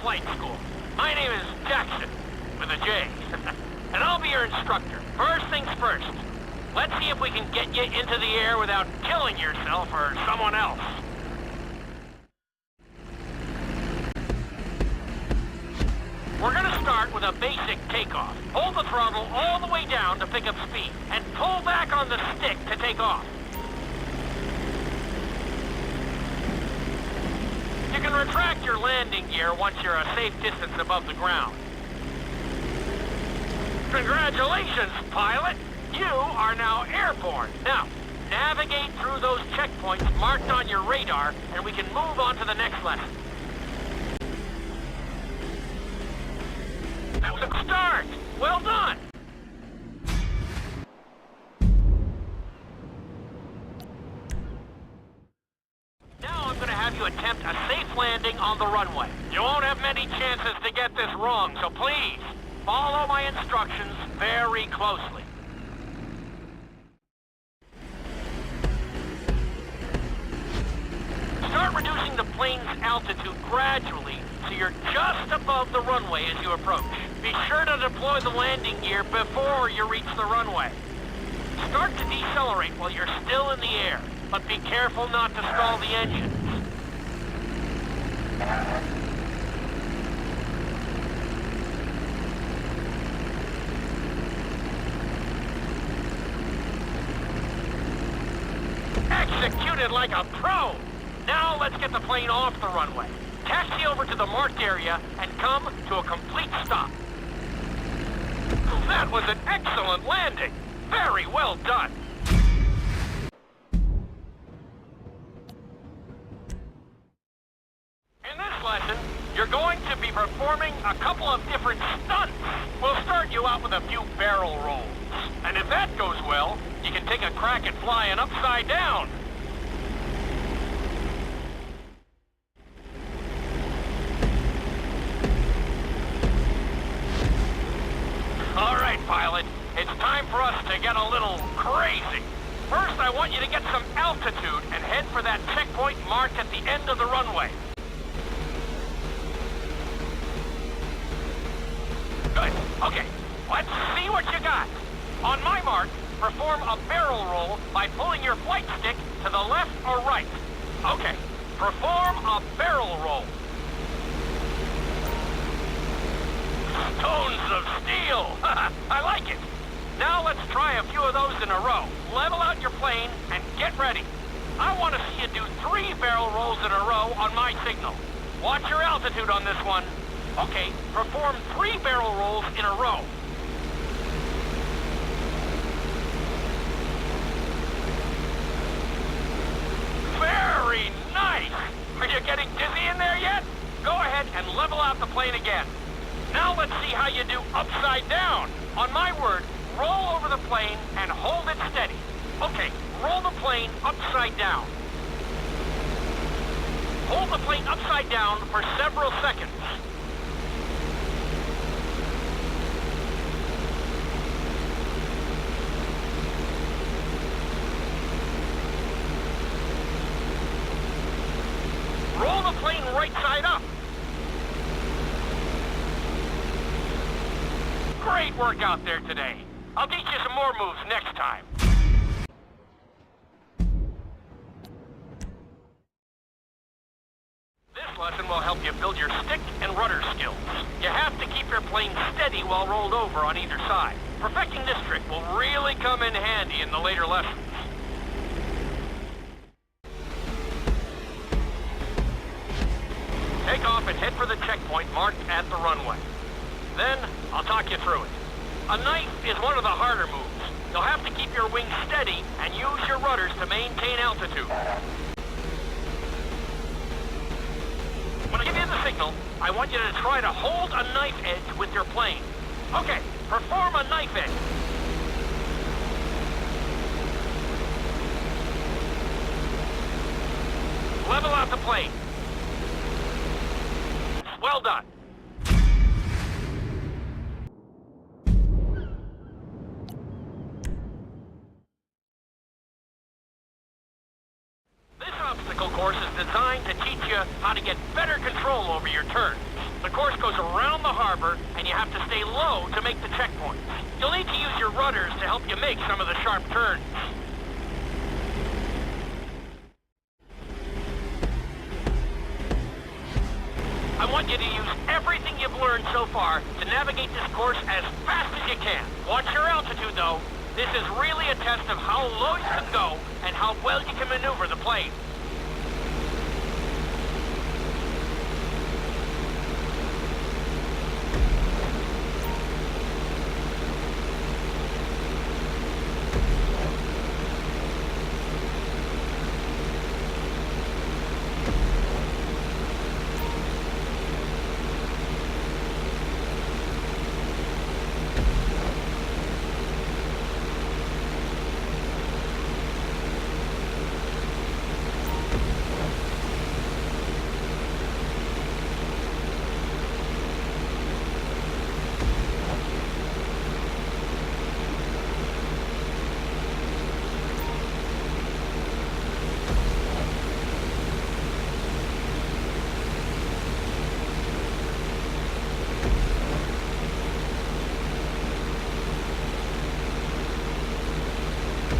flight school. My name is Jackson, with a J. And I'll be your instructor. First things first. Let's see if we can get you into the air without killing yourself or someone else. We're gonna start with a basic takeoff. Hold the throttle all the way down to pick up speed, and pull back on the stick to take off. You can retract your landing gear once you're a safe distance above the ground. Congratulations, pilot! You are now airborne. Now, navigate through those checkpoints marked on your radar, and we can move on to the next lesson. That was a start! Well done! Now I'm going to have you attempt a safe landing on the runway. You won't have many chances to get this wrong, so please, follow my instructions very closely. Start reducing the plane's altitude gradually so you're just above the runway as you approach. Be sure to deploy the landing gear before you reach the runway. Start to decelerate while you're still in the air, but be careful not to stall the engines. Executed like a pro! Now let's get the plane off the runway. Taxi over to the marked area and come to a complete stop. That was an excellent landing. Very well done. In this lesson, you're going to be performing a couple of different stunts. We'll start you out with a few barrel rolls. And if that goes well, you can take a crack at flying upside down. All right, pilot. It's time for us to get a little crazy. First, I want you to get some altitude and head for that checkpoint marked at the end of the runway. Good. Okay, let's see what you got. On my mark, perform a barrel roll by pulling your flight stick to the left or right. Okay, perform a barrel roll. Stones of steel! I like it! Now let's try a few of those in a row. Level out your plane and get ready. I want to see you do 3 barrel rolls in a row on my signal. Watch your altitude on this one. Okay, perform 3 barrel rolls in a row. Very nice! Are you getting dizzy in there yet? Go ahead and level out the plane again. Now let's see how you do upside down. On my word, roll over the plane and hold it steady. Okay, roll the plane upside down. Hold the plane upside down for several seconds. Roll the plane right side up. Great work out there today. I'll teach you some more moves next time. This lesson will help you build your stick and rudder skills. You have to keep your plane steady while rolled over on either side. Perfecting this trick will really come in handy in the later lessons. Take off and head for the checkpoint marked at the runway. Then, I'll talk you through it. A knife is one of the harder moves. You'll have to keep your wings steady and use your rudders to maintain altitude. When I give you the signal, I want you to try to hold a knife edge with your plane. Okay, perform a knife edge. Level out the plane. Well done. This obstacle course is designed to teach you how to get better control over your turns. The course goes around the harbor, and you have to stay low to make the checkpoints. You'll need to use your rudders to help you make some of the sharp turns. I want you to use everything you've learned so far to navigate this course as fast as you can. Watch your altitude, though. This is really a test of how low you can go and how well you can maneuver the plane.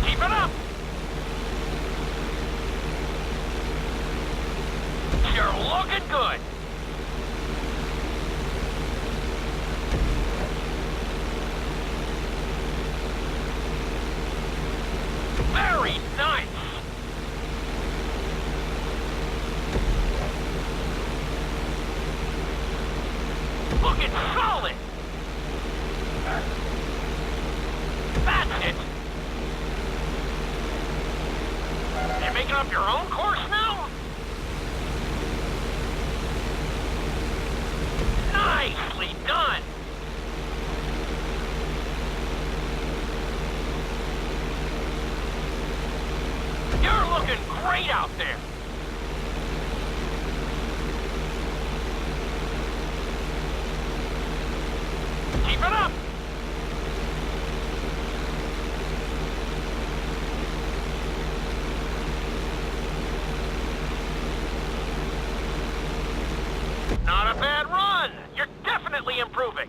Keep it up! You're looking good! Very nice! Looking solid! That's it! You're making up your own course now? Nicely done! You're looking great out there! Keep it up! Not a bad run! You're definitely improving!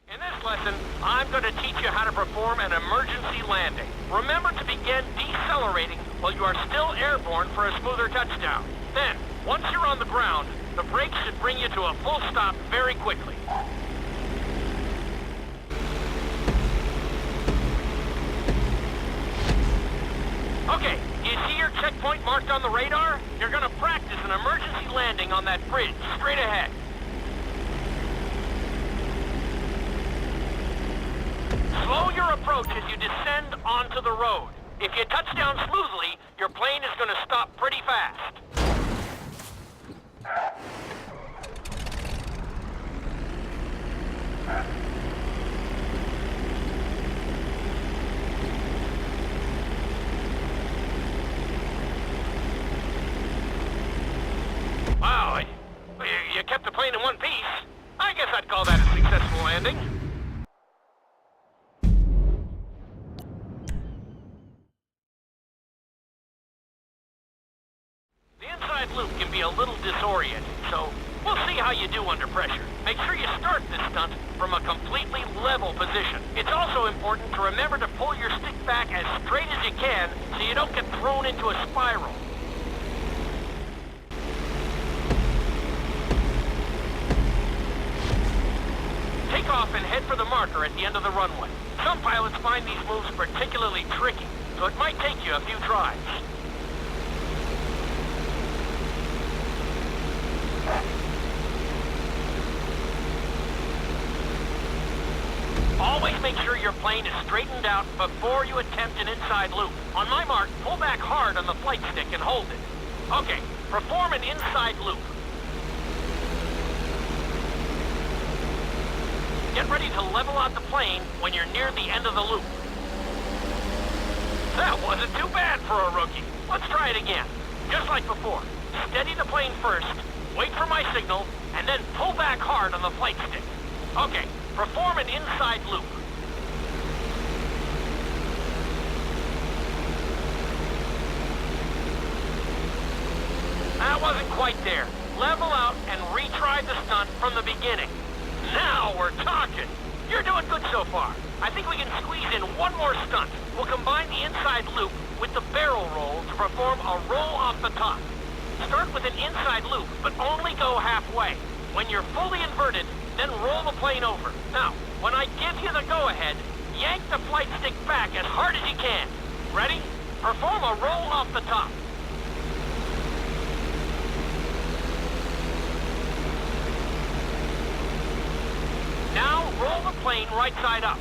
In this lesson, I'm going to teach you how to perform an emergency landing. Remember to begin decelerating while you are still airborne for a smoother touchdown. Then, once you're on the ground, the brakes should bring you to a full stop very quickly. Okay, you see your checkpoint marked on the radar? You're gonna practice an emergency landing on that bridge, straight ahead. Slow your approach as you descend onto the road. If you touch down smoothly, your plane is gonna stop pretty fast. Wow, you kept the plane in one piece. I guess I'd call that a successful landing. The inside loop can be a little disorienting, so we'll see how you do under pressure. Make sure you start this stunt from a completely level position. It's also important to remember to pull your stick back as straight as you can so you don't get thrown into a spiral. Take off and head for the marker at the end of the runway. Some pilots find these moves particularly tricky, so it might take you a few tries. Always make sure your plane is straightened out before you attempt an inside loop. On my mark, pull back hard on the flight stick and hold it. Okay, perform an inside loop. Get ready to level out the plane when you're near the end of the loop. That wasn't too bad for a rookie. Let's try it again. Just like before. Steady the plane first, wait for my signal, and then pull back hard on the flight stick. Okay, perform an inside loop. wasn't quite there. Level out and retry the stunt from the beginning. Now we're talking. You're doing good so far. I think we can squeeze in one more stunt. We'll combine the inside loop with the barrel roll to perform a roll off the top. Start with an inside loop, but only go halfway. When you're fully inverted, then roll the plane over. Now, when I give you the go-ahead, yank the flight stick back as hard as you can. Ready? Perform a roll off the top. Now, roll the plane right side up.